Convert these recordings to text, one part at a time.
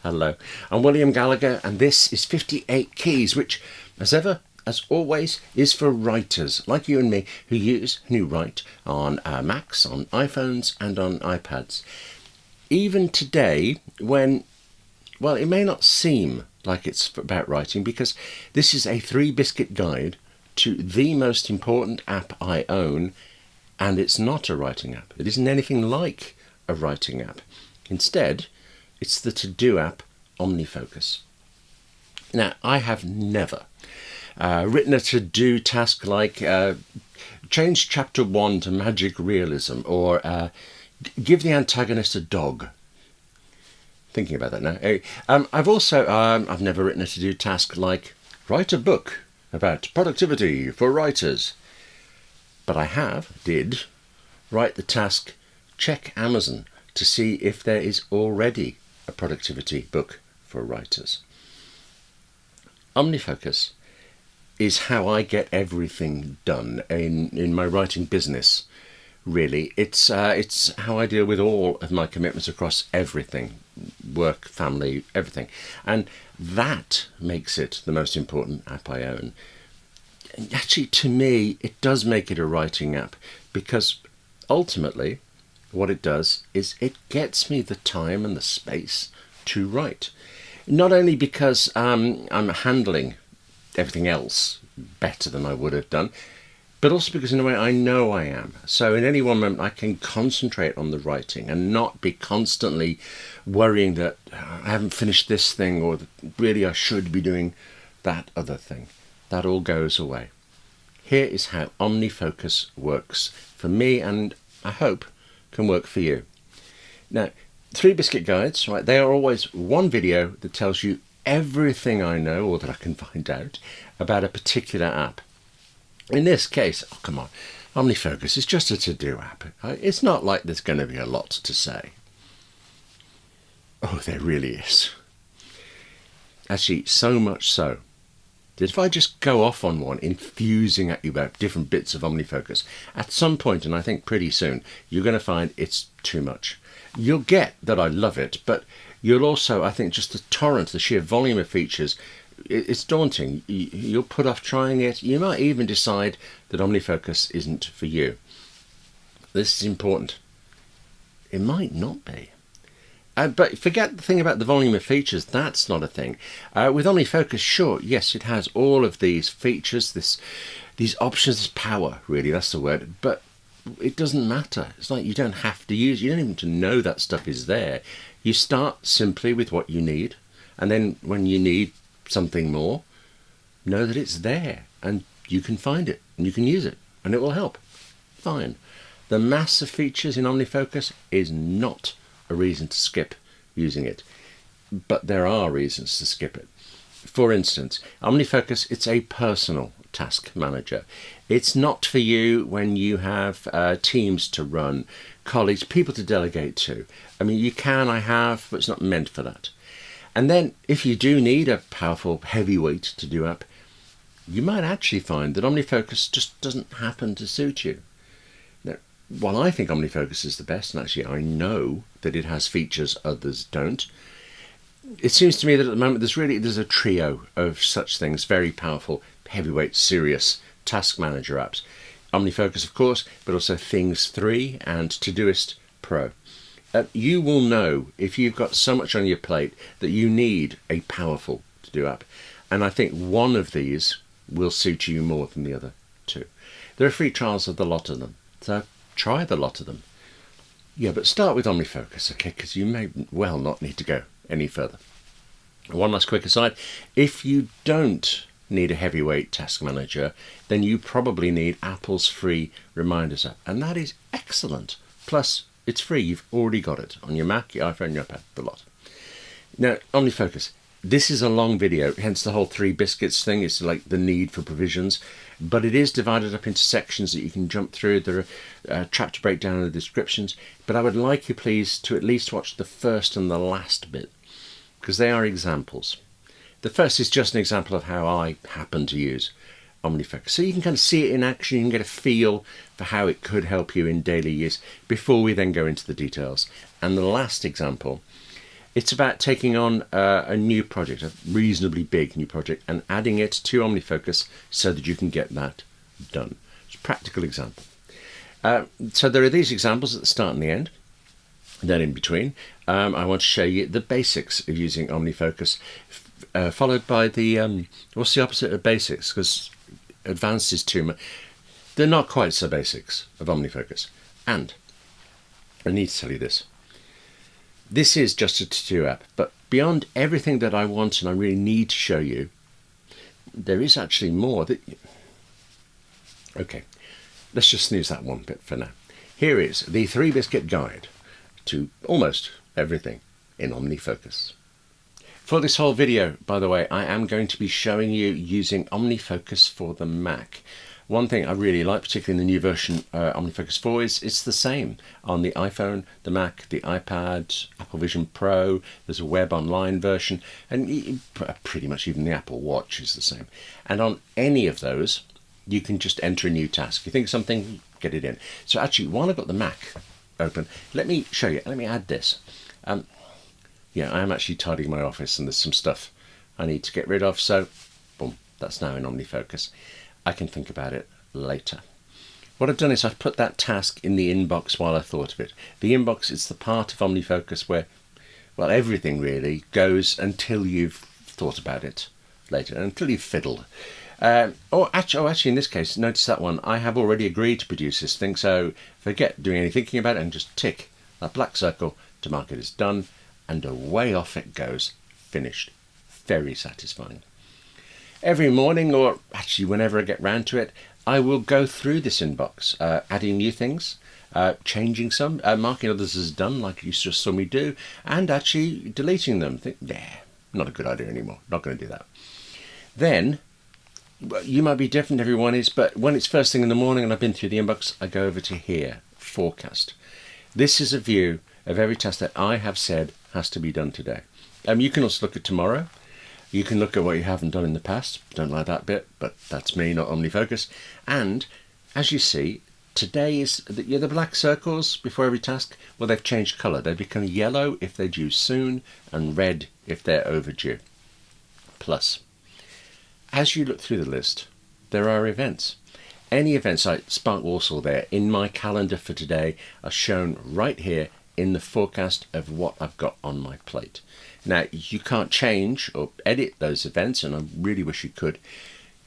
Hello, I'm William Gallagher, and this is 58 Keys, which, as ever, as always, is for writers like you and me who write on Macs, on iPhones, and on iPads. Even today, when, well, it may not seem like it's about writing, because this is a 3-biscuit guide to the most important app I own, and it's not a writing app. It isn't anything like a writing app. Instead, it's the to-do app, OmniFocus. Now, I have never written a to-do task like change chapter 1 to magic realism, or give the antagonist a dog. Thinking about that now. I've never written a to-do task like write a book about productivity for writers. But I did write the task check Amazon to see if there is already a productivity book for writers. OmniFocus is how I get everything done in my writing business, really. It's how I deal with all of my commitments across everything, work, family, everything. And that makes it the most important app I own. And actually, to me, it does make it a writing app, because ultimately what it does is it gets me the time and the space to write. Not only because I'm handling everything else better than I would have done, but also because in a way I know I am. So in any one moment I can concentrate on the writing and not be constantly worrying that I haven't finished this thing, or that really I should be doing that other thing. That all goes away. Here is how OmniFocus works for me, and I hope can work for you. Now, 3-biscuit guides, right? They are always one video that tells you everything I know, or that I can find out, about a particular app. In this case, oh come on, OmniFocus is just a to-do app. It's not like there's going to be a lot to say. Oh, there really is. Actually, so much so that if I just go off on one, infusing at you about different bits of OmniFocus, at some point, and I think pretty soon, you're going to find it's too much. You'll get that I love it, but you'll also, I think, just the torrent, the sheer volume of features, it's daunting. You'll put off trying it. You might even decide that OmniFocus isn't for you. This is important. It might not be. But forget the thing about the volume of features. That's not a thing. With OmniFocus, sure, yes, it has all of these features, these options, this power, really, that's the word. But it doesn't matter. It's like you don't have to use, you don't even have to know that stuff is there. You start simply with what you need. And then when you need something more, know that it's there. And you can find it, and you can use it, and it will help. Fine. The mass of features in OmniFocus is not a reason to skip using it, but there are reasons to skip it. For instance, OmniFocus, it's a personal task manager. It's not for you when you have teams to run, colleagues, people to delegate to. I mean, you can, I have, but it's not meant for that. And then if you do need a powerful heavyweight to-do app, you might actually find that OmniFocus just doesn't happen to suit you. While I think OmniFocus is the best, and actually I know that it has features others don't, it seems to me that at the moment there's a trio of such things, very powerful, heavyweight, serious task manager apps. OmniFocus, of course, but also Things 3 and Todoist Pro. You will know if you've got so much on your plate that you need a powerful to-do app. And I think one of these will suit you more than the other two. There are free trials of the lot of them, so try the lot of them. Yeah, but start with OmniFocus, okay, because you may well not need to go any further. One last quick aside, if you don't need a heavyweight task manager, then you probably need Apple's free Reminders app, and that is excellent. Plus, it's free, you've already got it on your Mac, your iPhone, your iPad, the lot. Now, OmniFocus. This is a long video, hence the whole 3 biscuits thing. It's like the need for provisions, but it is divided up into sections that you can jump through. There are chapter breakdown in the descriptions, but I would like you please to at least watch the first and the last bit, because they are examples. The first is just an example of how I happen to use OmniFocus. So you can kind of see it in action, you can get a feel for how it could help you in daily use before we then go into the details. And the last example It's about taking on a new project, a reasonably big new project, and adding it to OmniFocus so that you can get that done. It's a practical example. So there are these examples at the start and the end. Then in between, I want to show you the basics of using OmniFocus, followed by the, what's the opposite of basics? Because advanced is too much. They're not quite so basics of OmniFocus. And I need to tell you this. This is just a to-do app, but beyond everything that I want and I really need to show you, there is actually more. Okay, let's just snooze that one bit for now. Here is the 3-Biscuit guide to almost everything in OmniFocus. For this whole video, by the way, I am going to be showing you using OmniFocus for the Mac. One thing I really like, particularly in the new version OmniFocus 4, is it's the same on the iPhone, the Mac, the iPad, Apple Vision Pro. There's a web online version, and pretty much even the Apple Watch is the same. And on any of those, you can just enter a new task. You think of something, get it in. So actually, while I've got the Mac open, let me show you. Let me add this. Yeah, I am actually tidying my office, and there's some stuff I need to get rid of. So, boom, that's now in OmniFocus. I can think about it later. What I've done is I've put that task in the inbox while I thought of it. The inbox is the part of OmniFocus where, well, everything really goes until you've thought about it later, until you've fiddled. Actually, in this case, notice that one. I have already agreed to produce this thing, so forget doing any thinking about it and just tick that black circle to mark it as done, and away off it goes, finished. Very satisfying. Every morning, or actually whenever I get round to it, I will go through this inbox, adding new things, changing some, marking others as done, like you just saw me do, and actually deleting them. Think, nah, not a good idea anymore. Not going to do that. Then, you might be different, everyone is, but when it's first thing in the morning and I've been through the inbox, I go over to here, forecast. This is a view of every task that I have said has to be done today. You can also look at tomorrow. You can look at what you haven't done in the past. Don't like that bit, but that's me, not OmniFocus. And as you see, today is the black circles before every task. Well, they've changed colour. They've become yellow if they're due soon and red if they're overdue. Plus, as you look through the list, there are events. Any events like Spark Warsaw there in my calendar for today are shown right here in the forecast of what I've got on my plate. Now, you can't change or edit those events, and I really wish you could,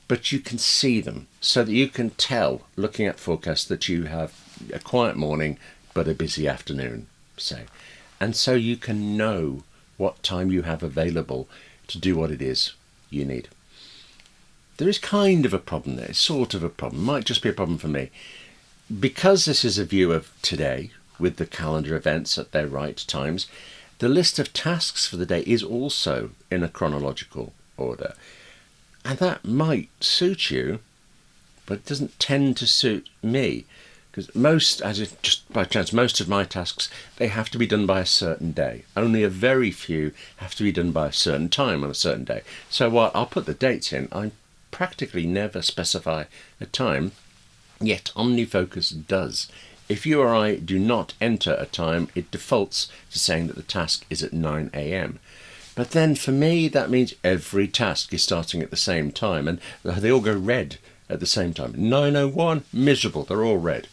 but you can see them so that you can tell, looking at forecast, that you have a quiet morning but a busy afternoon, say. And so you can know what time you have available to do what it is you need. There is kind of a problem there, sort of a problem, might just be a problem for me. Because this is a view of today, with the calendar events at their right times, the list of tasks for the day is also in a chronological order. And that might suit you, but it doesn't tend to suit me. Because just by chance, most of my tasks, they have to be done by a certain day. Only a very few have to be done by a certain time on a certain day. So while I'll put the dates in, I practically never specify a time, yet OmniFocus does. If you or I do not enter a time, it defaults to saying that the task is at 9 a.m. But then for me, that means every task is starting at the same time, and they all go red at the same time. 9:01, miserable, they're all red.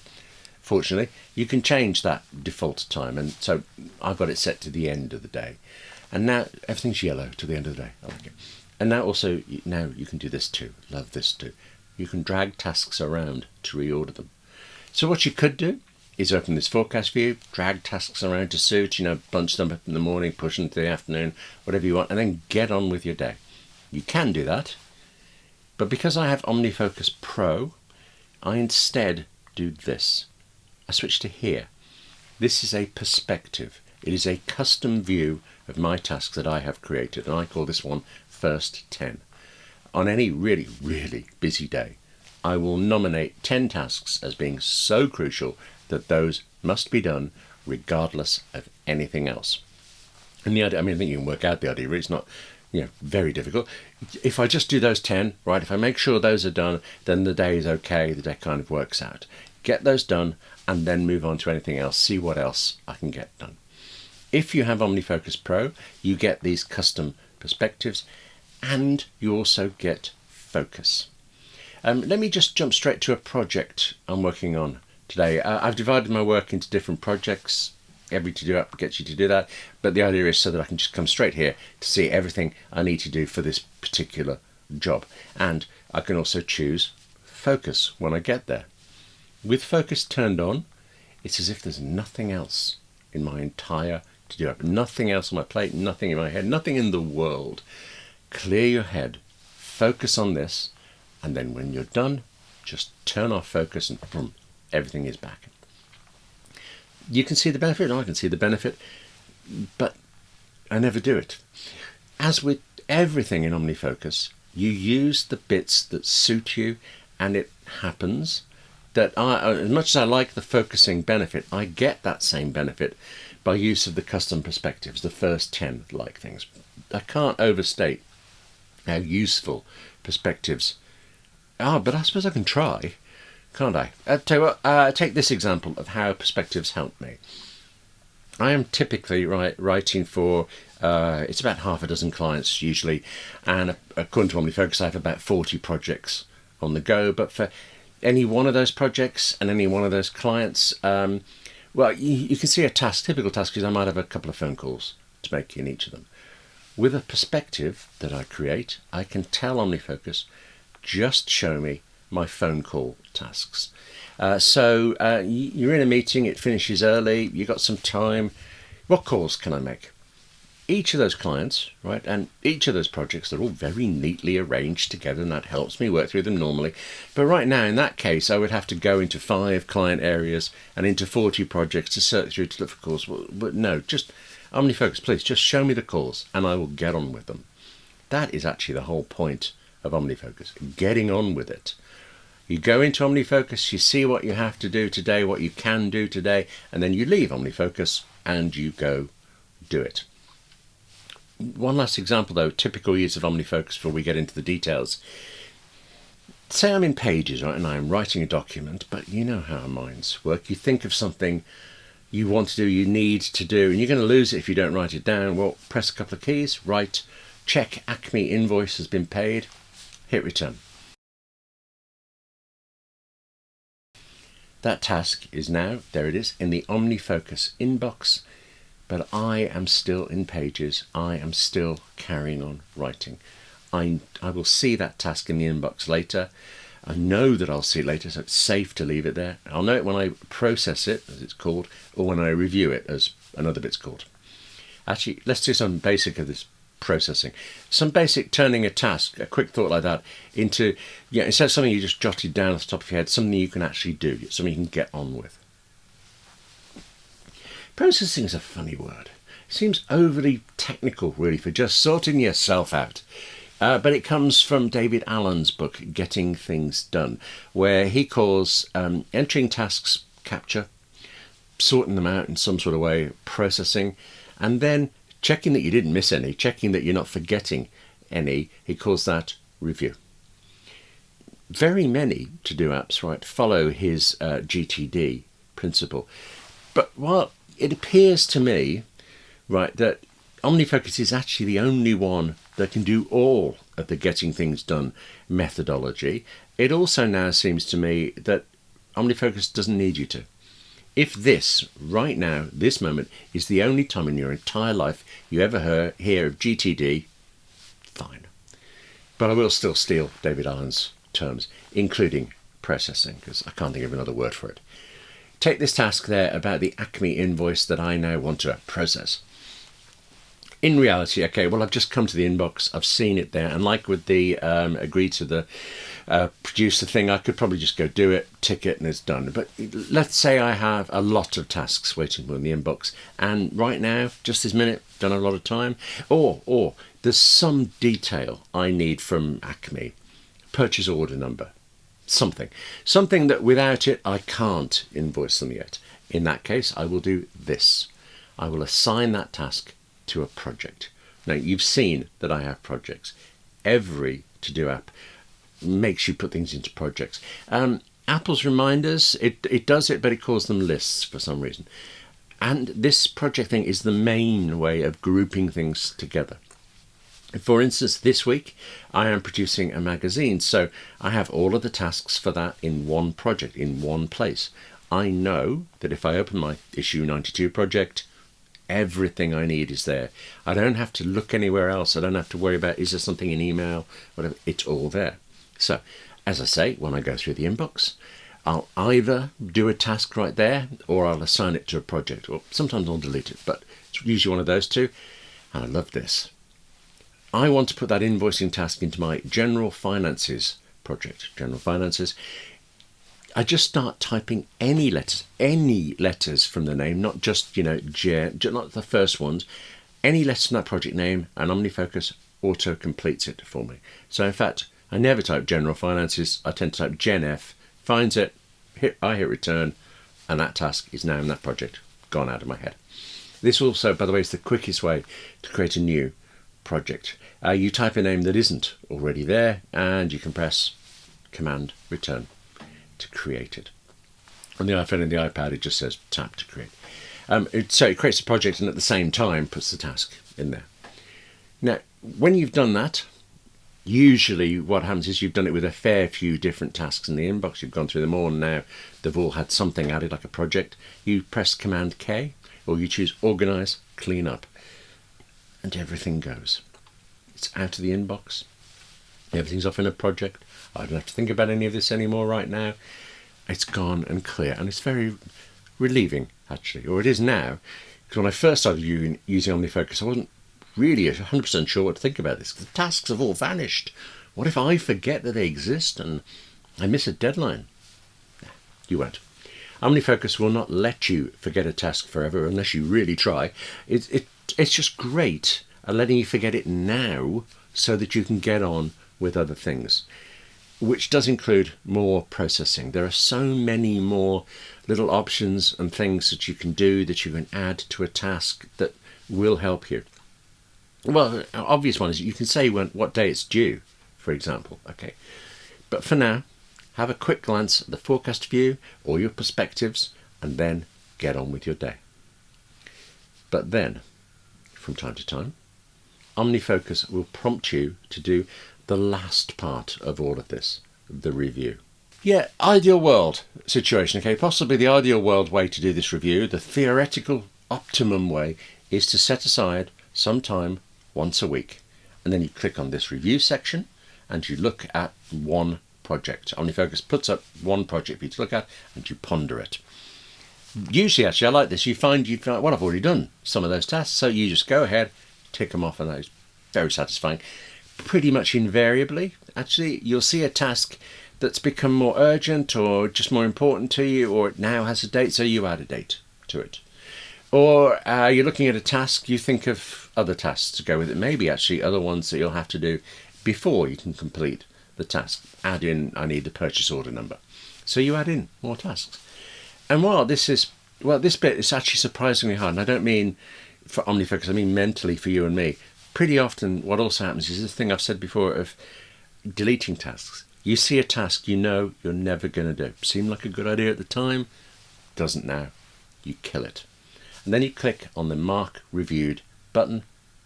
Fortunately, you can change that default time, and so I've got it set to the end of the day. And now everything's yellow to the end of the day. I like it. And now also, now you can do this too. Love this too. You can drag tasks around to reorder them. So what you could do is open this forecast view, drag tasks around to suit, bunch them up in the morning, push them to the afternoon, whatever you want, and then get on with your day. You can do that, but because I have OmniFocus Pro, I instead do this. I switch to here. This is a perspective. It is a custom view of my tasks that I have created, and I call this one First 10. On any really, really busy day, I will nominate 10 tasks as being so crucial that those must be done regardless of anything else. And the idea, I think you can work out the idea, it's not very difficult. If I just do those 10, right, if I make sure those are done, then the day is okay, the day kind of works out. Get those done and then move on to anything else, see what else I can get done. If you have OmniFocus Pro, you get these custom perspectives and you also get focus. Let me just jump straight to a project I'm working on today. I've divided my work into different projects. Every to-do app gets you to do that, but the idea is so that I can just come straight here to see everything I need to do for this particular job. And I can also choose focus when I get there. With focus turned on, it's as if there's nothing else in my entire to-do app, nothing else on my plate, nothing in my head, nothing in the world. Clear your head, focus on this, and then when you're done, just turn off focus and boom, everything is back. You can see the benefit, and I can see the benefit, but I never do it. As with everything in OmniFocus, you use the bits that suit you, and it happens that as much as I like the focusing benefit, I get that same benefit by use of the custom perspectives, the first 10 like things. I can't overstate how useful perspectives are, but I suppose I can try. Can't I? Tell you what, take this example of how perspectives help me. I am typically writing for, it's about half a dozen clients usually, and according to OmniFocus I have about 40 projects on the go, but for any one of those projects and any one of those clients, well, you can see a typical task is I might have a couple of phone calls to make in each of them. With a perspective that I create, I can tell OmniFocus, just show me my phone call tasks. So you're in a meeting, it finishes early, you got some time. What calls can I make? Each of those clients, right, and each of those projects, they're all very neatly arranged together, and that helps me work through them normally. But right now, in that case, I would have to go into 5 client areas and into 40 projects to search through to look for calls. But no, just OmniFocus, please, just show me the calls, and I will get on with them. That is actually the whole point of OmniFocus, getting on with it. You go into OmniFocus, you see what you have to do today, what you can do today, and then you leave OmniFocus and you go do it. One last example though, typical use of OmniFocus before we get into the details. Say I'm in Pages, right, and I'm writing a document, but you know how our minds work. You think of something you want to do, you need to do, and you're going to lose it if you don't write it down. Well, press a couple of keys, write, check Acme invoice has been paid, hit return. That task is now, there it is, in the OmniFocus inbox, but I am still in Pages. I am still carrying on writing. I will see that task in the inbox later. I know that I'll see it later, so it's safe to leave it there. I'll know it when I process it, as it's called, or when I review it, as another bit's called. Actually, let's do some basic of this processing. Some basic turning a task, a quick thought like that, into, instead of something you just jotted down off the top of your head, something you can actually do, something you can get on with. Processing is a funny word. It seems overly technical, really, for just sorting yourself out. But it comes from David Allen's book, Getting Things Done, where he calls entering tasks capture, sorting them out in some sort of way, processing, and then checking that you didn't miss any, checking that you're not forgetting any. He calls that review. Very many to-do apps, right, follow his GTD principle. But while it appears to me, right, that OmniFocus is actually the only one that can do all of the getting things done methodology, it also now seems to me that OmniFocus doesn't need you to. If this, right now, this moment, is the only time in your entire life you ever hear of GTD, fine. But I will still steal David Allen's terms, including processing, because I can't think of another word for it. Take this task there about the Acme invoice that I now want to process. In reality, okay, well, I've just come to the inbox, I've seen it there, and like with the agree to the producer thing, I could probably just go do it, tick it, and it's done. But let's say I have a lot of tasks waiting in the inbox, and right now, just this minute, don't have a lot of time, or there's some detail I need from Acme, purchase order number, something that without it I can't invoice them yet. In that case, I will do this. I will assign that task to a project. Now, you've seen that I have projects. Every to-do app makes you put things into projects. Apple's reminders, it does it, but it calls them lists for some reason. And this project thing is the main way of grouping things together. For instance, this week I am producing a magazine, so I have all of the tasks for that in one project, in one place. I know that if I open my issue 92 project, everything I need is there. I don't have to look anywhere else. I don't have to worry about, is there something in email, whatever. It's all there. So, as I say, when I go through the inbox, I'll either do a task right there or I'll assign it to a project, or sometimes I'll delete it, but it's usually one of those two. And I love this. I want to put that invoicing task into my general finances project. General finances. I just start typing any letters from the name, not just, not the first ones, any letters from that project name, and OmniFocus auto completes it for me. So in fact, I never type general finances. I tend to type Gen F, finds it, I hit return, and that task is now in that project, gone out of my head. This also, by the way, is the quickest way to create a new project. You type a name that isn't already there, and you can press Command Return to create it. On the iPhone and the iPad, it just says tap to create. So it creates a project and at the same time puts the task in there. Now, when you've done that, usually what happens is you've done it with a fair few different tasks in the inbox. You've gone through them all, and now they've all had something added, like a project. You press Command K, or you choose Organize, Clean Up, and everything goes. It's out of the inbox. Everything's off in a project. I don't have to think about any of this anymore right now. It's gone and clear, and it's very relieving, actually, or it is now, because when I first started using OmniFocus, I wasn't really 100% sure what to think about this. The tasks have all vanished. What if I forget that they exist and I miss a deadline? You won't. OmniFocus will not let you forget a task forever unless you really try. It's just great at letting you forget it now so that you can get on with other things, which does include more processing. There are so many more little options and things that you can do, that you can add to a task, that will help you. Well, an obvious one is you can say what day it's due, for example. Okay, but for now, have a quick glance at the forecast view or your perspectives, and then get on with your day. But then, from time to time, OmniFocus will prompt you to do the last part of all of this, the review. Yeah, ideal world situation, okay? Possibly the ideal world way to do this review, the theoretical optimum way, is to set aside some time once a week. And then you click on this review section and you look at one project. OmniFocus puts up one project for you to look at and you ponder it. Usually, actually, I like this. You find, well, I've already done some of those tasks, so you just go ahead, tick them off, and that is very satisfying. Pretty much invariably, actually, you'll see a task that's become more urgent or just more important to you, or it now has a date, so you add a date to it. Or you're looking at a task, you think of other tasks to go with it, maybe actually other ones that you'll have to do before you can complete the task. Add in, I need the purchase order number. So you add in more tasks. And while this bit is actually surprisingly hard, and I don't mean for OmniFocus, I mean mentally for you and me. Pretty often what also happens is this thing I've said before of deleting tasks. You see a task you know you're never going to do. Seemed like a good idea at the time, doesn't now. You kill it. And then you click on the Mark Reviewed button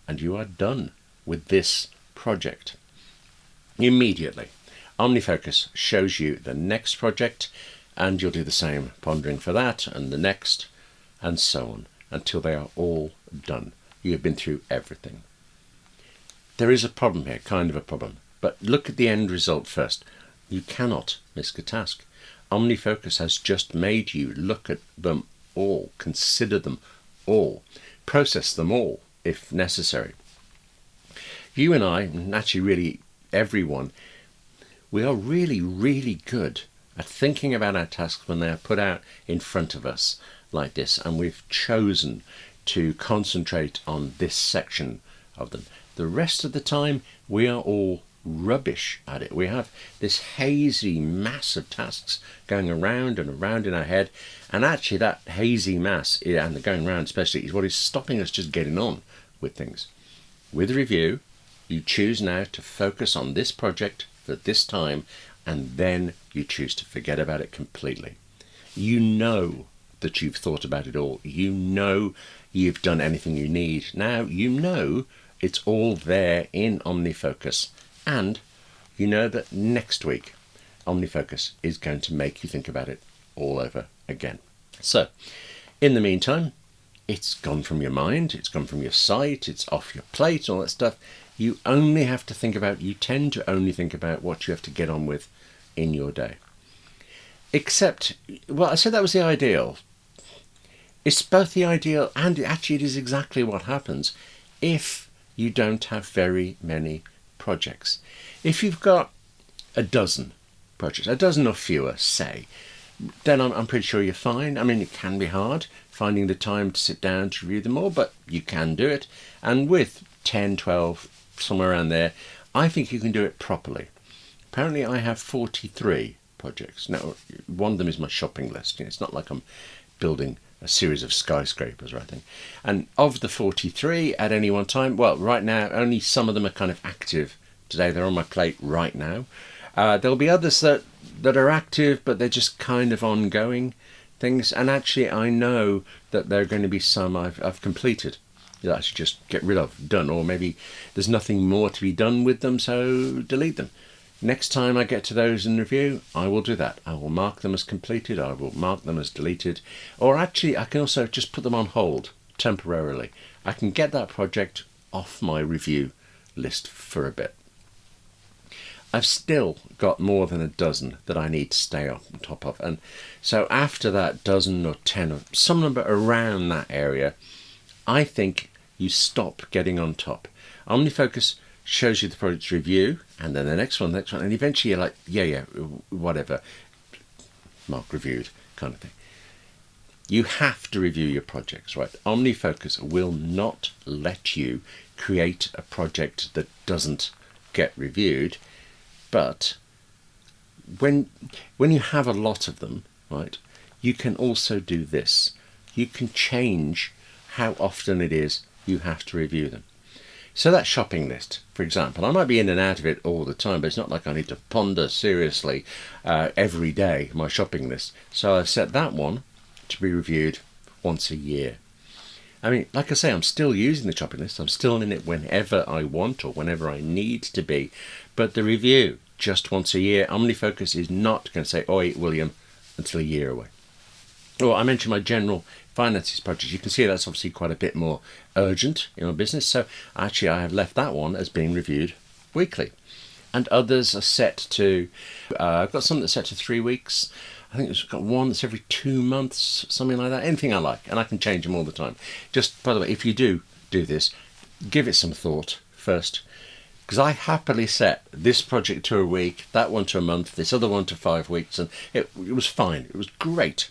and you are done with this project. Immediately, OmniFocus shows you the next project, and you'll do the same, pondering for that and the next, and so on, until they are all done. You have been through everything. There is a problem here, kind of a problem, but look at the end result first. You cannot miss a task. OmniFocus has just made you look at them all, consider them all, process them all if necessary. You and I, and actually really everyone, we are really, really good at thinking about our tasks when they are put out in front of us like this, and we've chosen to concentrate on this section of them. The rest of the time, we are all rubbish at it. We have this hazy mass of tasks going around and around in our head, and actually that hazy mass, and the going around especially, is what is stopping us just getting on with things. With review, you choose now to focus on this project for this time, and then you choose to forget about it completely. You know that you've thought about it all. You know you've done anything you need. Now you know it's all there in OmniFocus, and you know that next week OmniFocus is going to make you think about it all over again. So in the meantime, it's gone from your mind, it's gone from your sight, it's off your plate, all that stuff. You only have to think about, you tend to only think about what you have to get on with in your day. Except, well, I said that was the ideal. It's both the ideal and actually it is exactly what happens if you don't have very many projects. If you've got a dozen projects, a dozen or fewer, say, then I'm pretty sure you're fine. I mean, it can be hard finding the time to sit down to review them all, but you can do it. And with 10, 12, somewhere around there, I think you can do it properly. Apparently I have 43 projects. Now, one of them is my shopping list. It's not like I'm building a series of skyscrapers or anything. And of the 43 at any one time, well, right now, only some of them are kind of active today. They're on my plate right now. There'll be others that are active, but they're just kind of ongoing things. And actually, I know that there are going to be some I've completed. You'll actually just get rid of, done, or maybe there's nothing more to be done with them, so delete them. Next time I get to those in review, I will do that. I will mark them as completed, I will mark them as deleted, or actually I can also just put them on hold temporarily. I can get that project off my review list for a bit. I've still got more than a dozen that I need to stay on top of, and so after that dozen or 10 or some number around that area, I think you stop getting on top. OmniFocus shows you the project's review, and then the next one, and eventually you're like, yeah, whatever, mark reviewed kind of thing. You have to review your projects, right? OmniFocus will not let you create a project that doesn't get reviewed, but when you have a lot of them, right, you can also do this. You can change how often it is you have to review them. So that shopping list, for example, I might be in and out of it all the time, but it's not like I need to ponder seriously every day my shopping list. So I've set that one to be reviewed once a year. I mean, like I say, I'm still using the shopping list. I'm still in it whenever I want or whenever I need to be. But the review, just once a year. OmniFocus is not going to say, oi, William, until a year away. Well, I mentioned my general finances project. You can see that's obviously quite a bit more urgent in my business. So actually I have left that one as being reviewed weekly. And others are set to, I've got some that's set to 3 weeks. I think I've got one that's every 2 months, something like that. Anything I like, and I can change them all the time. Just, by the way, if you do this, give it some thought first. Because I happily set this project to a week, that one to a month, this other one to 5 weeks, and it was fine. It was great.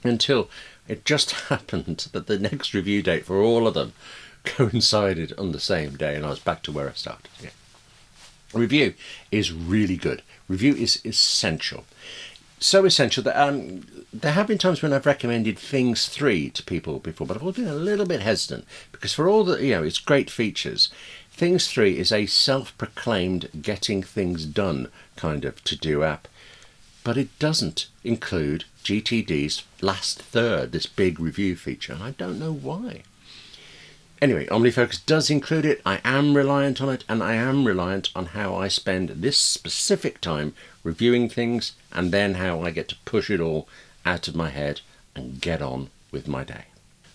Until it just happened that the next review date for all of them coincided on the same day, and I was back to where I started. Yeah. Review is really good. Review is essential. So essential that there have been times when I've recommended Things 3 to people before, but I've always been a little bit hesitant because for all the, its great features, Things 3 is a self-proclaimed getting things done kind of to-do app, but it doesn't include GTD's last third, this big review feature, and I don't know why. Anyway, OmniFocus does include it. I am reliant on it, and I am reliant on how I spend this specific time reviewing things, and then how I get to push it all out of my head and get on with my day.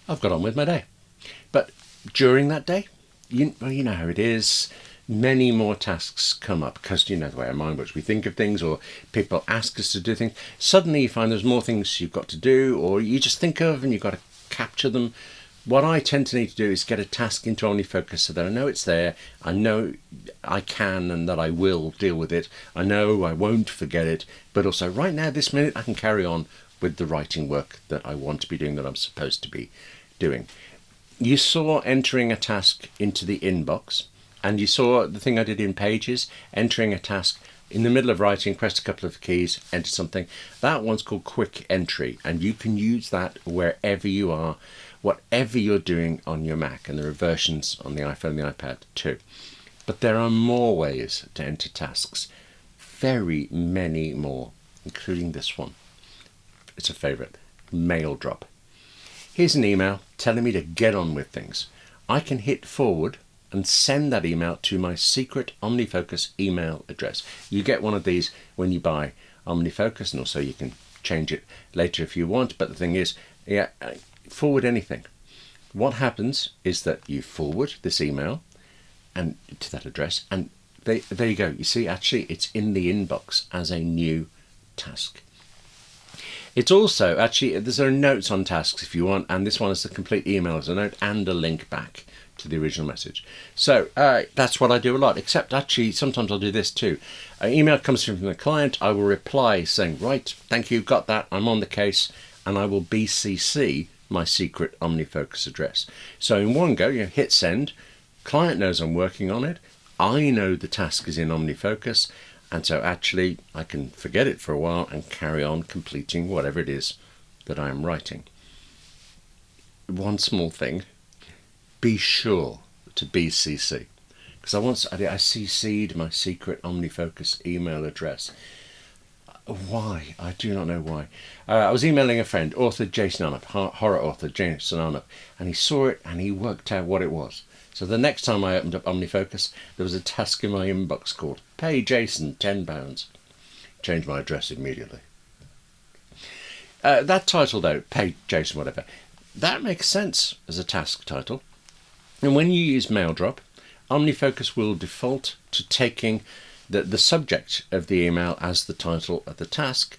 I've got on with my day. But during that day, you know how it is. Many more tasks come up because you know the way our mind works. We think of things, or people ask us to do things. Suddenly you find there's more things you've got to do, or you just think of and you've got to capture them. What I tend to need to do is get a task into OmniFocus so that I know it's there, I know I can and that I will deal with it, I know I won't forget it, but also right now, this minute, I can carry on with the writing work that I want to be doing, that I'm supposed to be doing. You saw entering a task into the inbox, and you saw the thing I did in Pages, entering a task in the middle of writing, pressed a couple of keys, entered something. That one's called Quick Entry, and you can use that wherever you are, whatever you're doing on your Mac, and there are versions on the iPhone and the iPad too. But there are more ways to enter tasks, very many more, including this one. It's a favourite. mail drop. Here's an email telling me to get on with things. I can hit forward and send that email to my secret OmniFocus email address. You get one of these when you buy OmniFocus, and also you can change it later if you want. But the thing is, forward anything. What happens is that you forward this email and to that address, and there you go. You see, actually, it's in the inbox as a new task. It's also, actually, there's notes on tasks if you want, and this one is the complete email as a note and a link back to the original message. So that's what I do a lot, except actually sometimes I'll do this too. An email comes from the client, I will reply saying, right, thank you, got that, I'm on the case, and I will BCC my secret OmniFocus address. So in one go, you hit send, client knows I'm working on it, I know the task is in OmniFocus, and so actually I can forget it for a while and carry on completing whatever it is that I am writing. One small thing, be sure to BCC, because I CC'd my secret OmniFocus email address. Why? I do not know why. I was emailing a friend, author Jason Arnott, horror author Jason Arnott, and he saw it and he worked out what it was. So the next time I opened up OmniFocus, there was a task in my inbox called Pay Jason £10. Changed my address immediately. That title though, Pay Jason whatever, that makes sense as a task title. And when you use mail drop, OmniFocus will default to taking the subject of the email as the title of the task,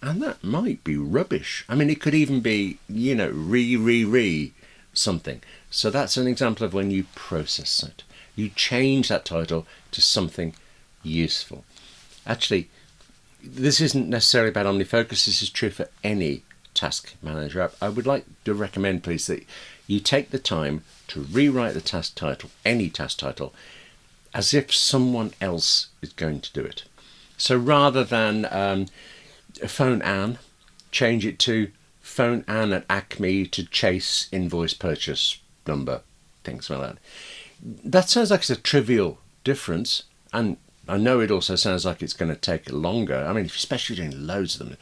and that might be rubbish. I mean, it could even be, re something. So that's an example of when you process it. You change that title to something useful. Actually, this isn't necessarily about OmniFocus. This is true for any task manager app. I would like to recommend, please, that you take the time to rewrite the task title, any task title, as if someone else is going to do it. So rather than phone Anne, change it to phone Anne at Acme to chase invoice purchase number, things like that. That sounds like it's a trivial difference, and I know it also sounds like it's going to take longer. I mean, especially doing loads of them.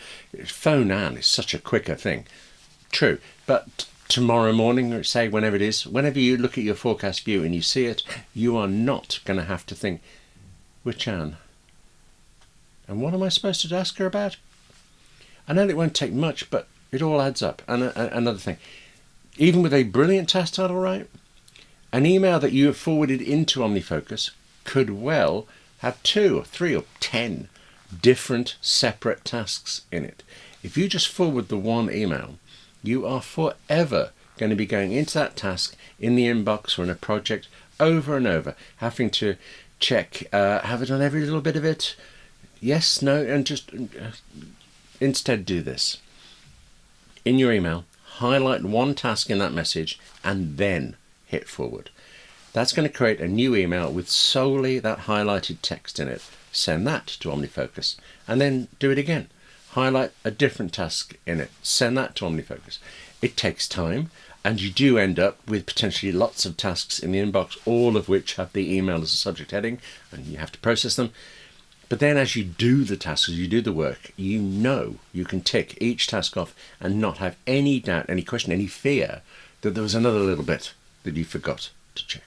Phone Anne is such a quicker thing. True, but tomorrow morning, or say whenever it is, whenever you look at your forecast view and you see it, you are not going to have to think, which Anne? And what am I supposed to ask her about? I know it won't take much, but it all adds up. And another thing, even with a brilliant task title, right, an email that you have forwarded into OmniFocus could well have 2 or 3 or 10 different separate tasks in it. If you just forward the one email, you are forever going to be going into that task in the inbox or in a project over and over, having to check, have I done every little bit of it? Yes, no, and just instead do this. In your email, highlight one task in that message and then hit forward. That's going to create a new email with solely that highlighted text in it. Send that to OmniFocus and then do it again. Highlight a different task in it. Send that to OmniFocus. It takes time, and you do end up with potentially lots of tasks in the inbox, all of which have the email as a subject heading, and you have to process them. But then as you do the tasks, as you do the work, you know you can tick each task off and not have any doubt, any question, any fear that there was another little bit that you forgot to check.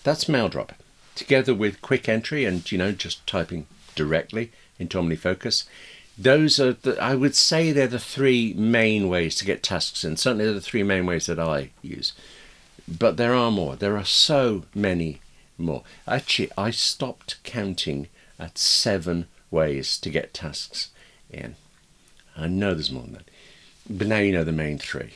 That's mail drop, together with quick entry and, just typing directly into OmniFocus. Those are, I would say they're the 3 main ways to get tasks in. Certainly they're the 3 main ways that I use. But there are more. There are so many more. Actually, I stopped counting at 7 ways to get tasks in. I know there's more than that. But now you know the main 3.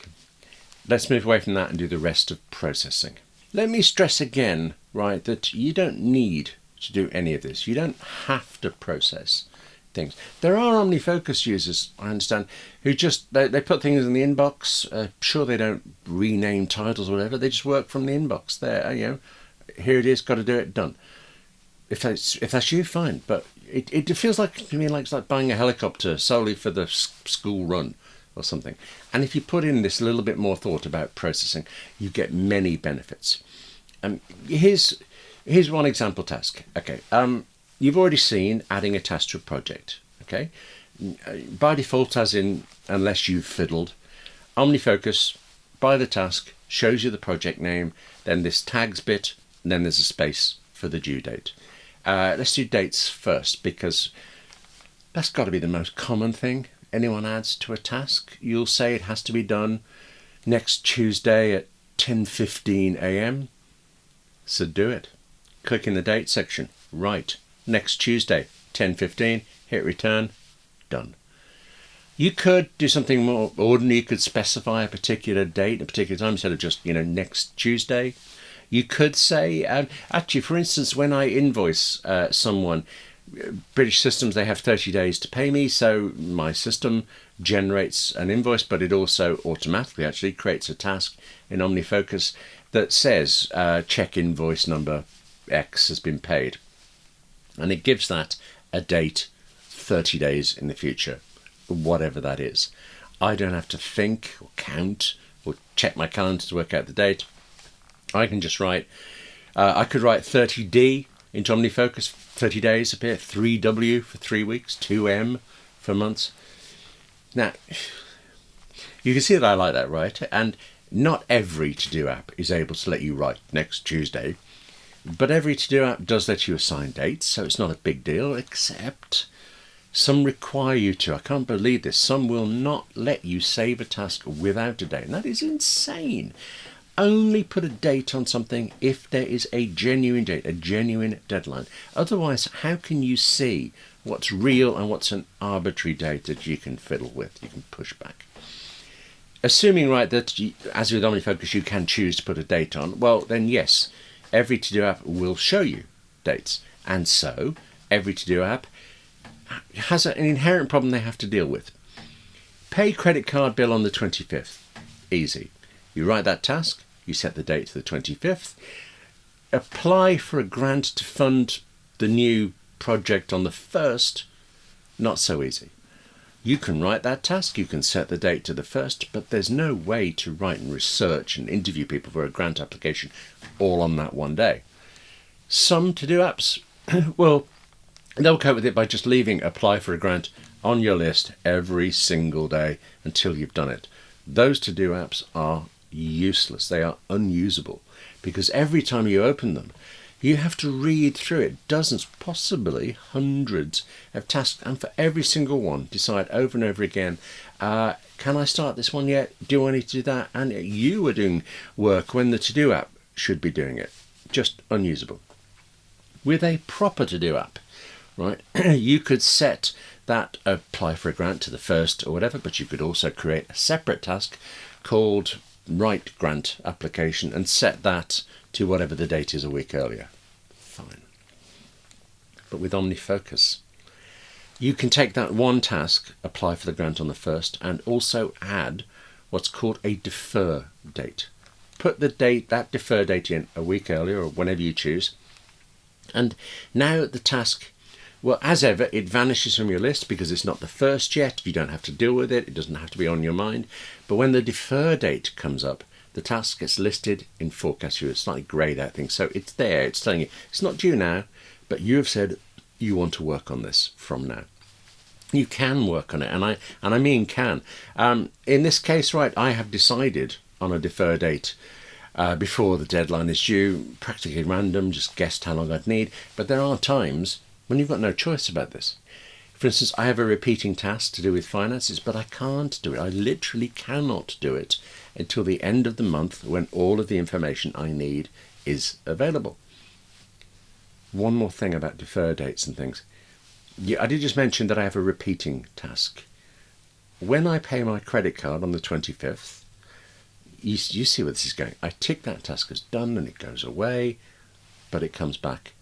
Let's move away from that and do the rest of processing. Let me stress again, right, that you don't need to do any of this. You don't have to process things. There are OmniFocus users, I understand, who just, they put things in the inbox. Sure, they don't rename titles or whatever. They just work from the inbox there. Here it is, got to do it, done. If that's you, fine. But it feels like to me like it's like buying a helicopter solely for the school run or something. And if you put in this little bit more thought about processing, you get many benefits. Here's one example task. Okay. You've already seen adding a task to a project. Okay. by default, as in unless you've fiddled, OmniFocus, by the task, shows you the project name, then this tags bit, and then there's a space for the due date. Let's do dates first, because that's got to be the most common thing anyone adds to a task. You'll say it has to be done next Tuesday at 10:15 a.m. So do it. Click in the date section. Right. Next Tuesday, 10:15. Hit return. Done. You could do something more ordinary. You could specify a particular date, a particular time, instead of just, next Tuesday. You could say, actually, for instance, when I invoice someone, British systems, they have 30 days to pay me, so my system generates an invoice, but it also automatically actually creates a task in OmniFocus that says check invoice number X has been paid. And it gives that a date 30 days in the future, whatever that is. I don't have to think or count or check my calendar to work out the date. I can just write, I could write 30D into OmniFocus, 30 days appear, 3W for 3 weeks, 2M for months. Now, you can see that I like that, right? And not every to-do app is able to let you write next Tuesday, but every to-do app does let you assign dates, so it's not a big deal, except some require you to. I can't believe this. Some will not let you save a task without a date, and that is insane. Only put a date on something if there is a genuine date, a genuine deadline. Otherwise, how can you see what's real and what's an arbitrary date that you can fiddle with, you can push back? Assuming, right, that as with OmniFocus you can choose to put a date on, well then yes, every to-do app will show you dates. And so, every to-do app has an inherent problem they have to deal with. Pay credit card bill on the 25th. Easy. You write that task, you set the date to the 25th, apply for a grant to fund the new project on the 1st, not so easy. You can write that task, you can set the date to the 1st, but there's no way to write and research and interview people for a grant application all on that one day. Some to-do apps, well, they'll cope with it by just leaving apply for a grant on your list every single day until you've done it. Those to-do apps are useless. They are unusable because every time you open them, you have to read through it dozens, possibly hundreds of tasks, and for every single one, decide over and over again, can I start this one yet? Do I need to do that? And you are doing work when the to-do app should be doing it. Just unusable. With a proper to-do app, right, you could set that apply for a grant to the 1st or whatever, but you could also create a separate task called write grant application and set that to whatever the date is a week earlier. Fine. But with OmniFocus, you can take that one task, apply for the grant on the 1st, and also add what's called a defer date. Put the date, that defer date in a week earlier or whenever you choose. And now the task, well, as ever, it vanishes from your list because it's not the 1st yet. You don't have to deal with it. It doesn't have to be on your mind. But when the defer date comes up, the task gets listed in forecast view. It's slightly greyed out thing. So it's there. It's telling you it's not due now, but you have said you want to work on this from now. You can work on it, and I mean can. In this case, right, I have decided on a defer date before the deadline is due, practically random, just guessed how long I'd need. But there are times when you've got no choice about this. For instance, I have a repeating task to do with finances, but I can't do it. I literally cannot do it until the end of the month when all of the information I need is available. One more thing about defer dates and things. Yeah, I did just mention that I have a repeating task. When I pay my credit card on the 25th, you see where this is going. I tick that task as done and it goes away, but it comes back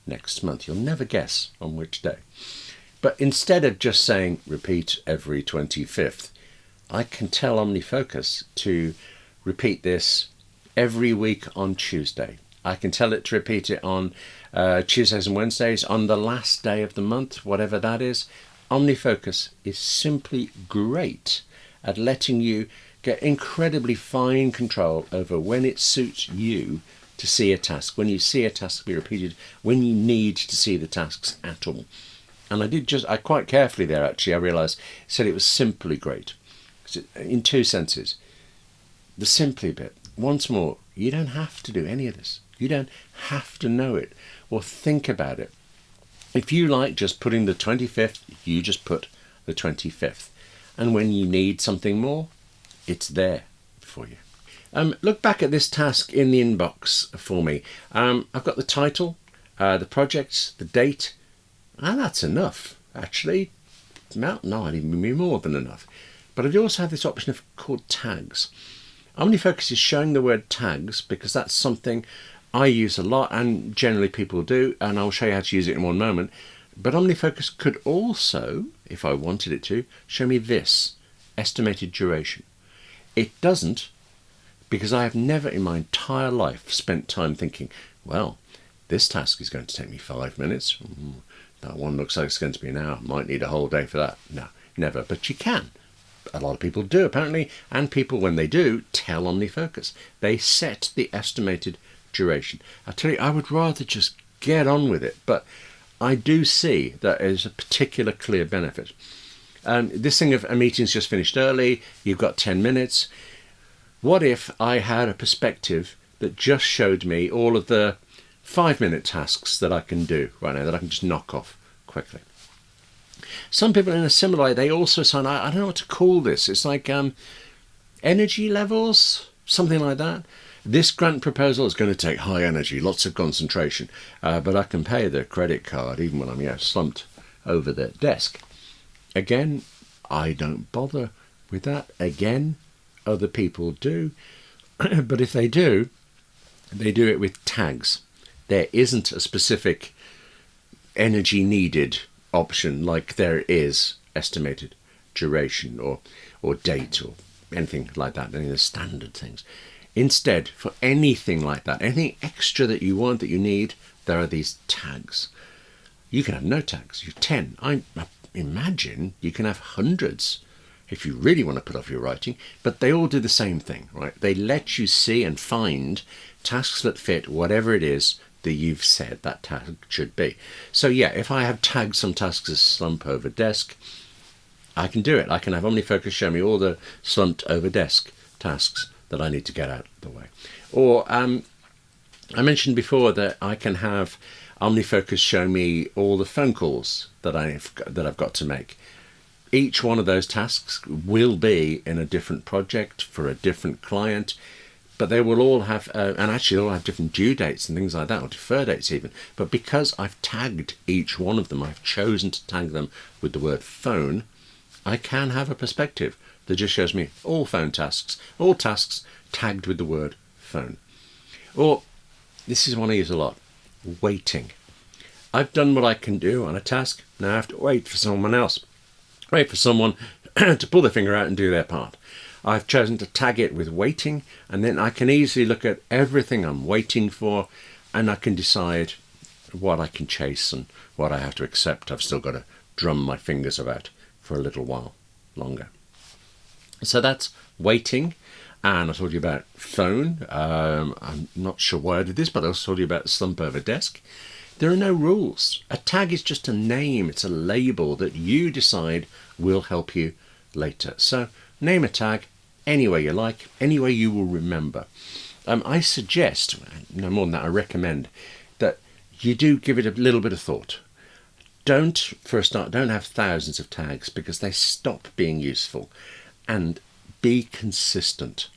next month. You'll never guess on which day. But instead of just saying repeat every 25th, I can tell OmniFocus to repeat this every week on Tuesday. I can tell it to repeat it on Tuesdays and Wednesdays, on the last day of the month, whatever that is. OmniFocus is simply great at letting you get incredibly fine control over when it suits you to see a task, when you see a task be repeated, when you need to see the tasks at all. And I quite carefully there actually, I realised, said it was simply great. In two senses. The simply bit, once more, you don't have to do any of this. You don't have to know it or think about it. If you like just putting the 25th, you just put the 25th. And when you need something more, it's there for you. Look back at this task in the inbox for me. I've got the title, the project, the date, and that's enough, actually. Not even more than enough. But I do also have this option called tags. OmniFocus is showing the word tags because that's something I use a lot and generally people do, and I'll show you how to use it in one moment. But OmniFocus could also, if I wanted it to, show me this, estimated duration. It doesn't, because I have never in my entire life spent time thinking, well, this task is going to take me 5 minutes. That one looks like it's going to be an hour. Might need a whole day for that. No, never. But you can. A lot of people do, apparently, and people, when they do, tell OmniFocus. They set the estimated duration. I tell you, I would rather just get on with it, but I do see that there's a particular clear benefit. This thing of a meeting's just finished early, you've got 10 minutes. What if I had a perspective that just showed me all of the 5-minute tasks that I can do right now, that I can just knock off quickly? Some people in a similar way, they also sign, I don't know what to call this. It's like energy levels, something like that. This grant proposal is going to take high energy, lots of concentration, but I can pay the credit card even when I'm slumped over the desk. Again, I don't bother with that. Again, other people do. But if they do it with tags. There isn't a specific energy needed option like there is estimated duration or date or anything like that, any of the standard things. Instead, for anything like that, anything extra that you want, that you need, there are these tags. You can have no tags. You're 10. I imagine you can have hundreds if you really want to put off your writing, but they all do the same thing, right? They let you see and find tasks that fit whatever it is that you've said that task should be. So yeah, if I have tagged some tasks as slump over desk, I can do it. I can have OmniFocus show me all the slumped over desk tasks that I need to get out of the way. Or I mentioned before that I can have OmniFocus show me all the phone calls that I've got to make. Each one of those tasks will be in a different project for a different client, but they will all have, and actually they'll all have different due dates and things like that, or defer dates even. But because I've tagged each one of them, I've chosen to tag them with the word phone, I can have a perspective that just shows me all phone tasks, all tasks tagged with the word phone. Or, this is one I use a lot, waiting. I've done what I can do on a task, now I have to wait for someone else. Wait for someone to pull their finger out and do their part. I've chosen to tag it with waiting, and then I can easily look at everything I'm waiting for, and I can decide what I can chase and what I have to accept. I've still got to drum my fingers about for a little while longer. So that's waiting, and I told you about phone. I'm not sure why I did this, but I also told you about slump over desk. There are no rules. A tag is just a name. It's a label that you decide will help you later. So name a tag any way you like, any way you will remember. I suggest, no more than that, I recommend that you do give it a little bit of thought. Don't, for a start, don't have thousands of tags because they stop being useful. And be consistent.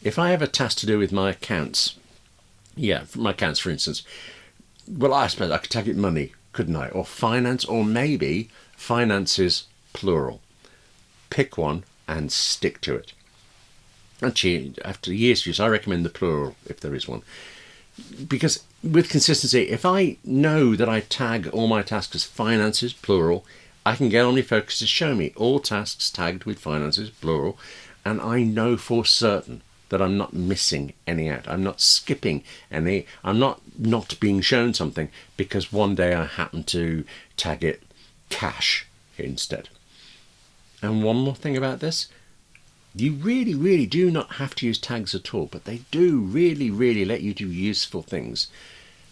If I have a task to do with my accounts, my accounts for instance, well, I suppose I could tag it money, couldn't I? Or finance, or maybe finances plural. Pick one and stick to it. Actually, after years use, I recommend the plural if there is one. Because with consistency, if I know that I tag all my tasks as finances, plural, I can get OmniFocus to show me all tasks tagged with finances, plural, and I know for certain that I'm not missing any out. I'm not skipping any. I'm not being shown something because one day I happen to tag it cash instead. And one more thing about this, you really, really do not have to use tags at all, but they do really, really let you do useful things,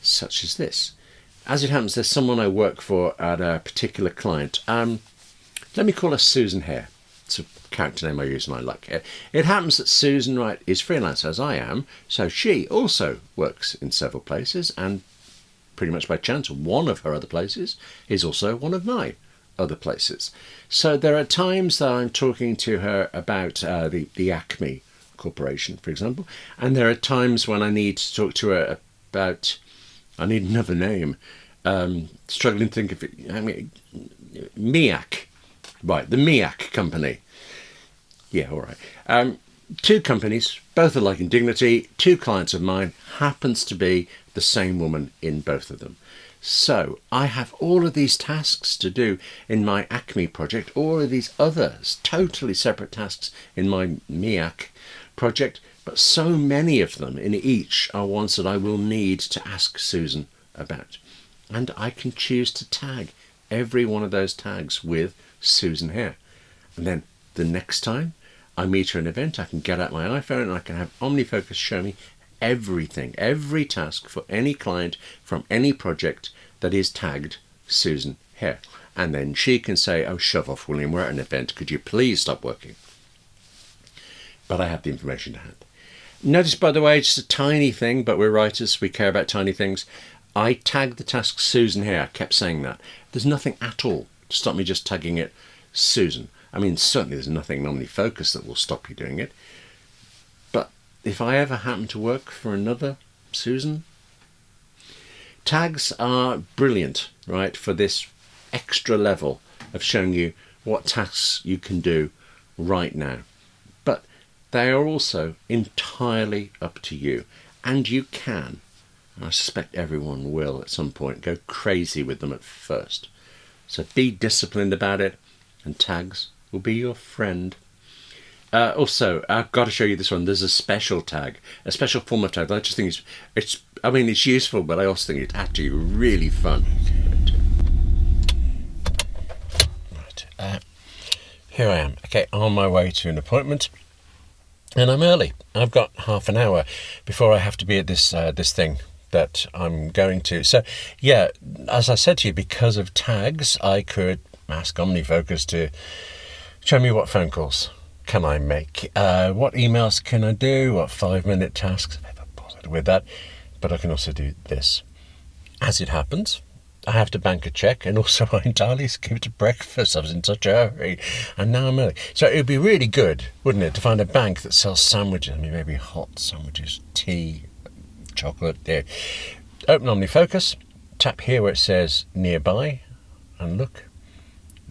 such as this. as it happens, there's someone I work for at a particular client. Let me call her Susan Hare. It's a character name I use and I like it. It happens that Susan, right, is freelance as I am, so she also works in several places, and pretty much by chance, one of her other places is also one of my other places. So there are times that I'm talking to her about the Acme Corporation, for example, and there are times when I need to talk to her about, I need another name, struggling to think of it, MIAC, right, the MIAC company. Yeah, all right. Two companies, both alike in dignity, two clients of mine, happens to be the same woman in both of them. So I have all of these tasks to do in my Acme project, all of these others, totally separate tasks in my MIAC project, but so many of them in each are ones that I will need to ask Susan about. And I can choose to tag every one of those tags with Susan Hare. And then the next time I meet her at an event, I can get out my iPhone and I can have OmniFocus show me everything, every task for any client from any project that is tagged Susan Hare. And then she can say, oh, shove off, William, we're at an event. Could you please stop working? But I have the information to hand. Notice, by the way, just a tiny thing, but we're writers, we care about tiny things. I tagged the task Susan Hare. I kept saying that. There's nothing at all to stop me just tagging it Susan. I mean, certainly there's nothing in OmniFocus that will stop you doing it. But if I ever happen to work for another Susan, tags are brilliant, right, for this extra level of showing you what tasks you can do right now. But they are also entirely up to you. And you can, and I suspect everyone will at some point, go crazy with them at first. So be disciplined about it, and tags will be your friend. Also, I've got to show you this one. There's a special tag, a special form of tag. I just think it's useful, but I also think it's actually really fun. Right, here I am. Okay, on my way to an appointment, and I'm early. I've got half an hour before I have to be at this thing that I'm going to. So, yeah, as I said to you, because of tags, I could ask OmniFocus to show me what phone calls can I make, what emails can I do, what 5-minute tasks. I've never bothered with that, but I can also do this. As it happens, I have to bank a check, and also I entirely skipped breakfast. I was in such a hurry, and now I'm early. So it would be really good, wouldn't it, to find a bank that sells sandwiches. I mean, maybe hot sandwiches, tea, chocolate. There. Open OmniFocus, tap here where it says nearby, and look.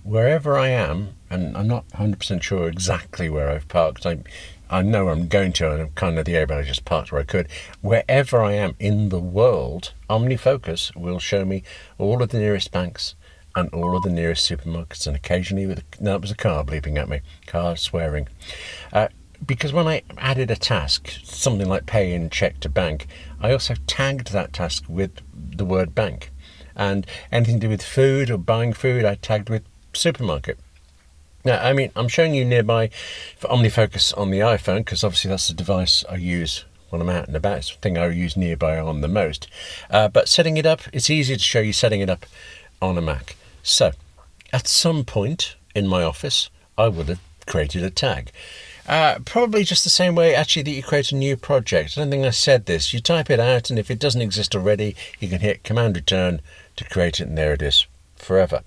Wherever I am, and I'm not 100% sure exactly where I've parked, I know where I'm going to, and I'm kind of the area, but I just parked where I could. Wherever I am in the world, OmniFocus will show me all of the nearest banks and all of the nearest supermarkets, and occasionally it was a car bleeping at me, car swearing. Because when I added a task, something like pay in check to bank, I also tagged that task with the word bank. And anything to do with food or buying food, I tagged with supermarket. Now, I mean, I'm showing you nearby for OmniFocus on the iPhone, because obviously that's the device I use when I'm out and about. It's the thing I use nearby on the most. But setting it up, it's easy to show you setting it up on a Mac. So, at some point in my office, I would have created a tag. Probably just the same way, actually, that you create a new project. I don't think I said this. You type it out, and if it doesn't exist already, you can hit Command-Return to create it, and there it is, forever.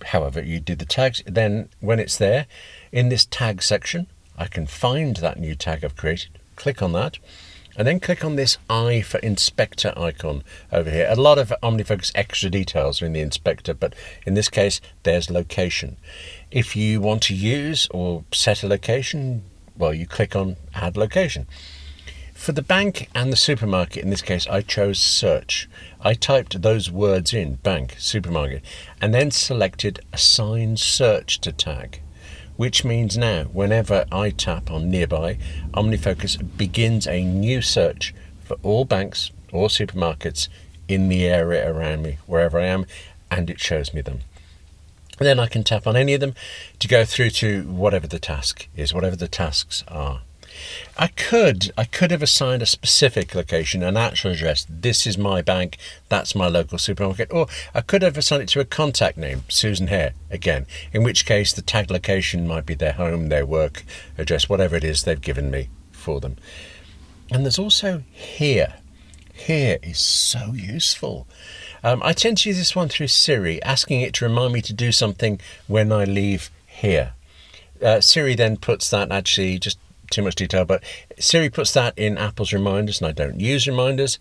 However, you do the tags, then when it's there, in this tag section, I can find that new tag I've created, click on that, and then click on this eye for inspector icon over here. A lot of OmniFocus extra details are in the inspector, but in this case, there's location. If you want to use or set a location, well, you click on add location. For the bank and the supermarket, in this case, I chose search. I typed those words in, bank, supermarket, and then selected assign search to tag, which means now whenever I tap on nearby, OmniFocus begins a new search for all banks or supermarkets in the area around me, wherever I am, and it shows me them. And then I can tap on any of them to go through to whatever the task is, whatever the tasks are. I could have assigned a specific location, an actual address. This is my bank, that's my local supermarket. Or I could have assigned it to a contact name, Susan Hare, again, in which case the tagged location might be their home, their work address, whatever it is they've given me for them. And there's also here. Here is so useful. I tend to use this one through Siri, asking it to remind me to do something when I leave here. Siri then puts that, actually, just too much detail, but Siri puts that in Apple's reminders, and I don't use reminders.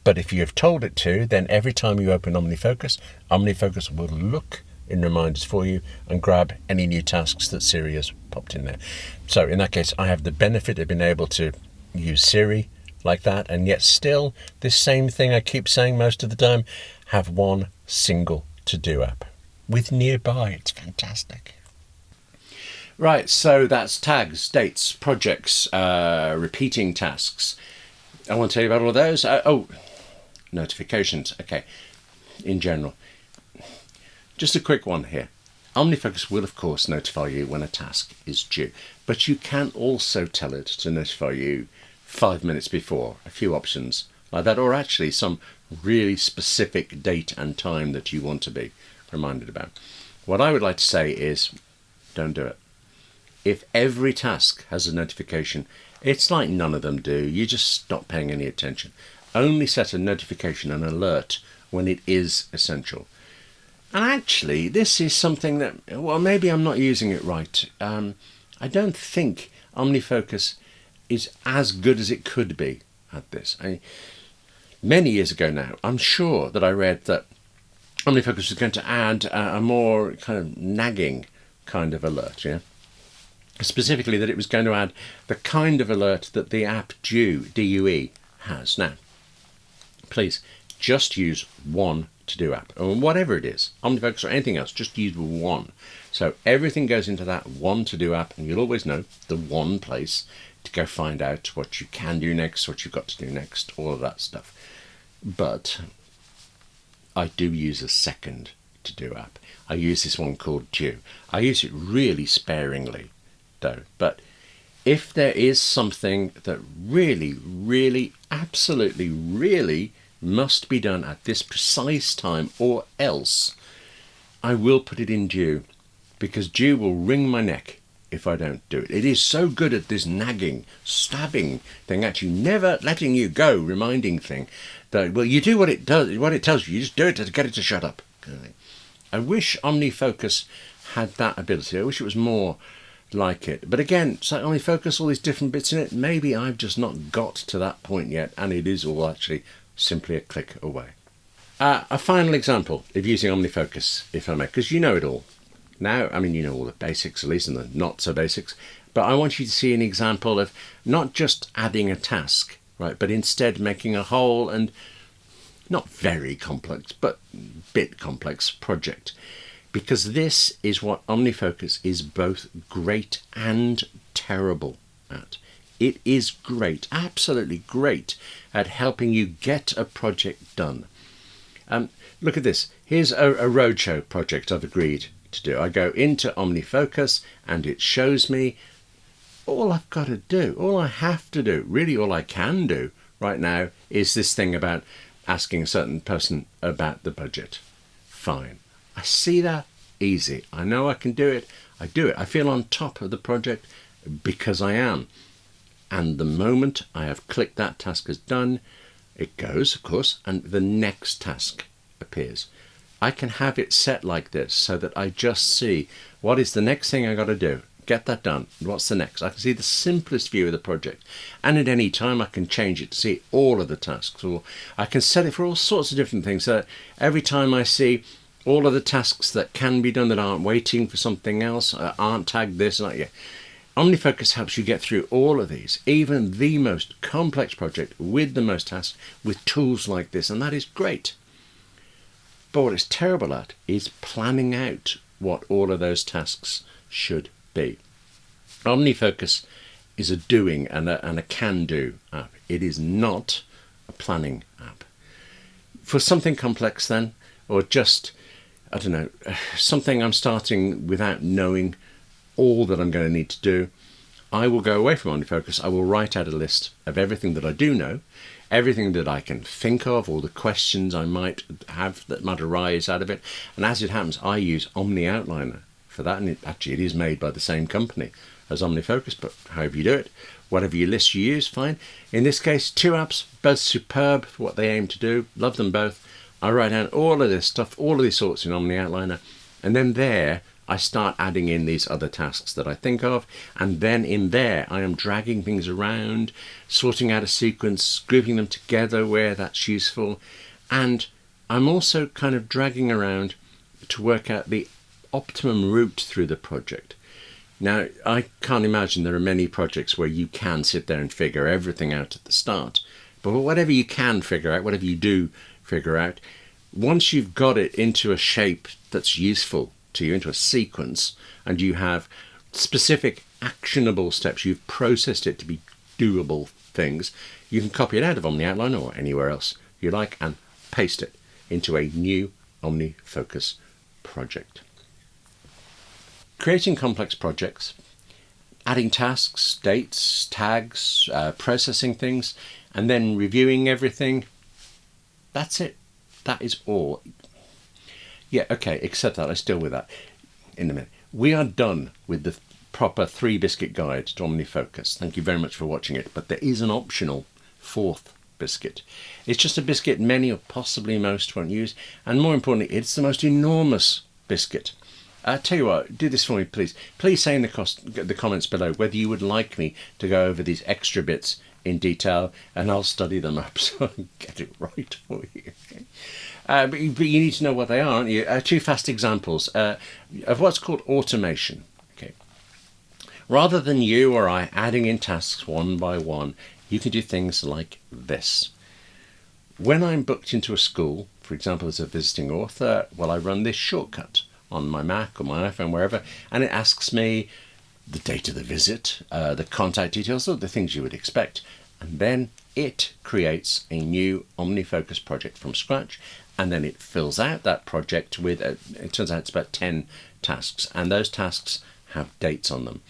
But if you have told it to, then every time you open OmniFocus, OmniFocus will look in reminders for you and grab any new tasks that Siri has popped in there. So in that case, I have the benefit of being able to use Siri like that, and yet still this same thing I keep saying most of the time, have one single to-do app with nearby. It's fantastic. Right, so that's tags, dates, projects, repeating tasks. I want to tell you about all of those. Notifications. Okay, in general. Just a quick one here. OmniFocus will, of course, notify you when a task is due, but you can also tell it to notify you 5 minutes before, a few options like that, or actually some really specific date and time that you want to be reminded about. What I would like to say is, don't do it. If every task has a notification, it's like none of them do. You just stop paying any attention. Only set a notification, an alert, when it is essential. And actually, this is something that, well, maybe I'm not using it right. I don't think OmniFocus is as good as it could be at this. Many years ago now, I'm sure that I read that OmniFocus was going to add a more kind of nagging kind of alert, yeah? Specifically that it was going to add the kind of alert that the app DUE has. Now, please, just use one to-do app, or whatever it is, OmniFocus or anything else, just use one. So everything goes into that one to-do app, and you'll always know the one place to go find out what you can do next, what you've got to do next, all of that stuff. But I do use a second to-do app. I use this one called Due. I use it really sparingly, though. But if there is something that really, really, absolutely, really must be done at this precise time, or else I will put it in Due, because Due will wring my neck if I don't do it. It is so good at this nagging, stabbing thing, actually never letting you go, reminding thing, that, well, you do what it does, what it tells you, you just do it to get it to shut up. I wish OmniFocus had that ability. I wish it was more like it. But again, it's like OmniFocus, all these different bits in it, maybe I've just not got to that point yet, and it is all actually simply a click away. A final example of using OmniFocus, if I may, because you know it all. Now, I mean, you know all the basics, at least, and the not-so-basics, but I want you to see an example of not just adding a task, right, but instead making a whole and not very complex, but bit complex project. Because this is what OmniFocus is both great and terrible at. It is great, absolutely great, at helping you get a project done. Look at this. Here's a roadshow project I've agreed to do. I go into OmniFocus and it shows me all I've got to do, all I have to do, really all I can do right now is this thing about asking a certain person about the budget. Fine. I see that. Easy. I know I can do it. I do it. I feel on top of the project because I am. And the moment I have clicked that task as done, it goes, of course, and the next task appears. I can have it set like this so that I just see what is the next thing I got to do. Get that done. What's the next? I can see the simplest view of the project. And at any time I can change it to see all of the tasks. Or I can set it for all sorts of different things. So every time I see all of the tasks that can be done that aren't waiting for something else, aren't tagged this, not yet. OmniFocus helps you get through all of these, even the most complex project with the most tasks, with tools like this, and that is great. But what it's terrible at is planning out what all of those tasks should be. OmniFocus is a doing and a can-do app. It is not a planning app. For something complex then, or just, I don't know, something I'm starting without knowing all that I'm going to need to do, I will go away from OmniFocus. I will write out a list of everything that I do know, everything that I can think of, all the questions I might have that might arise out of it. And as it happens, I use Omni Outliner for that. And it is made by the same company as OmniFocus, but however you do it, whatever your list you use, fine. In this case, 2 apps, both superb for what they aim to do. Love them both. I write down all of this stuff, all of these sorts in Omni Outliner. And then there, I start adding in these other tasks that I think of, and then in there I am dragging things around, sorting out a sequence, grouping them together where that's useful, and I'm also kind of dragging around to work out the optimum route through the project. Now, I can't imagine there are many projects where you can sit there and figure everything out at the start, but whatever you can figure out, whatever you do figure out, once you've got it into a shape that's useful to you, into a sequence, and you have specific actionable steps, you've processed it to be doable things, you can copy it out of Omni Outliner or anywhere else you like and paste it into a new OmniFocus project. Creating complex projects, adding tasks, dates, tags, processing things, and then reviewing everything, that's it. That is all. Yeah, okay, except that, let's deal with that in a minute. We are done with the proper 3 biscuit guide to OmniFocus. Thank you very much for watching it, but there is an optional 4th biscuit. It's just a biscuit many or possibly most won't use, and more importantly, it's the most enormous biscuit. Tell you what, do this for me, please. Please say in the comments below whether you would like me to go over these extra bits in detail, and I'll study them up so I can get it right for you. Okay? But you need to know what they are, aren't you? 2 fast examples of what's called automation. Okay. Rather than you or I adding in tasks one by one, you can do things like this. When I'm booked into a school, for example, as a visiting author, well, I run this shortcut on my Mac or my iPhone, wherever, and it asks me the date of the visit, the contact details, all the things you would expect, and then it creates a new OmniFocus project from scratch, and then it fills out that project with, it turns out it's about 10 tasks, and those tasks have dates on them.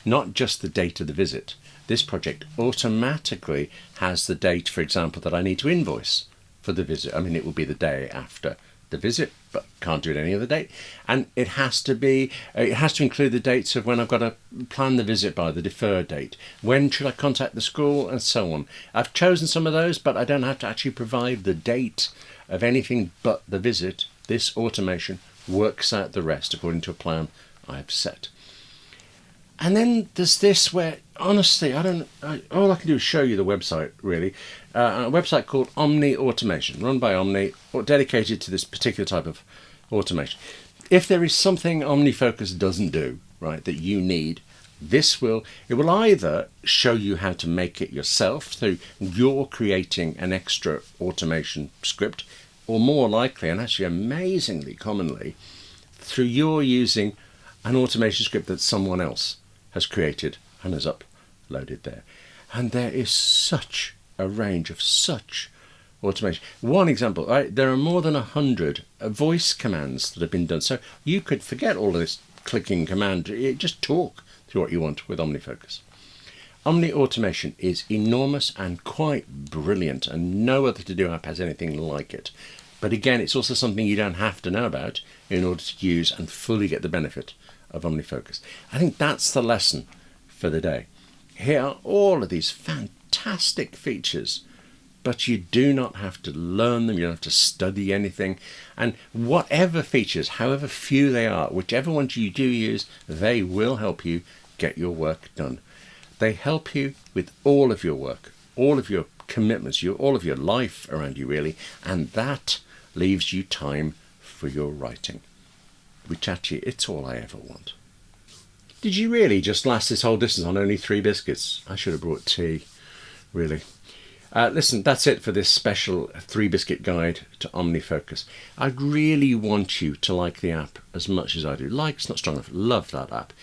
Not just the date of the visit. This project automatically has the date, for example, that I need to invoice for the visit. I mean, it will be the day after the visit, but can't do it any other date. And it has to include the dates of when I've got to plan the visit by, the deferred date. When should I contact the school, and so on. I've chosen some of those, but I don't have to actually provide the date of anything but the visit. This automation works out the rest according to a plan I've set. And then there's this where, honestly, all I can do is show you the website, really. A website called Omni Automation, run by Omni, or dedicated to this particular type of automation. If there is something OmniFocus doesn't do, right, that you need, it will either show you how to make it yourself, so you're creating an extra automation script, or more likely, and actually amazingly commonly, through your using an automation script that someone else has created and has uploaded there. And there is such a range of such automation. One example, right, there are more than 100 voice commands that have been done. So you could forget all of this clicking command, just talk through what you want with OmniFocus. Omni Automation is enormous and quite brilliant, and no other to-do app has anything like it. But again, it's also something you don't have to know about in order to use and fully get the benefit of OmniFocus. I think that's the lesson for the day. Here are all of these fantastic features, but you do not have to learn them, you don't have to study anything, and whatever features, however few they are, whichever ones you do use, they will help you get your work done. They help you with all of your work, all of your commitments, all of your life around you, really, and that leaves you time for your writing, which actually, it's all I ever want. Did you really just last this whole distance on only 3 biscuits? I should have brought tea, really. Listen, that's it for this special 3 biscuit guide to OmniFocus. I'd really want you to like the app as much as I do. Like's not strong enough. Love that app.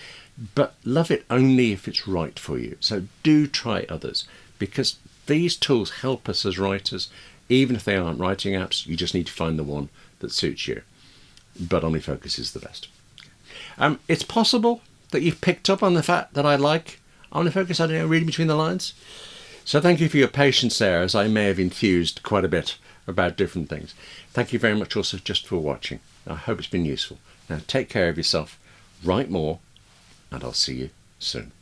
But love it only if it's right for you. So do try others, because these tools help us as writers. Even if they aren't writing apps, you just need to find the one that suits you. But OmniFocus is the best. It's possible that you've picked up on the fact that I like OmniFocus, I don't know, reading between the lines. So thank you for your patience there, as I may have infused quite a bit about different things. Thank you very much also just for watching. I hope it's been useful. Now take care of yourself, write more, and I'll see you soon.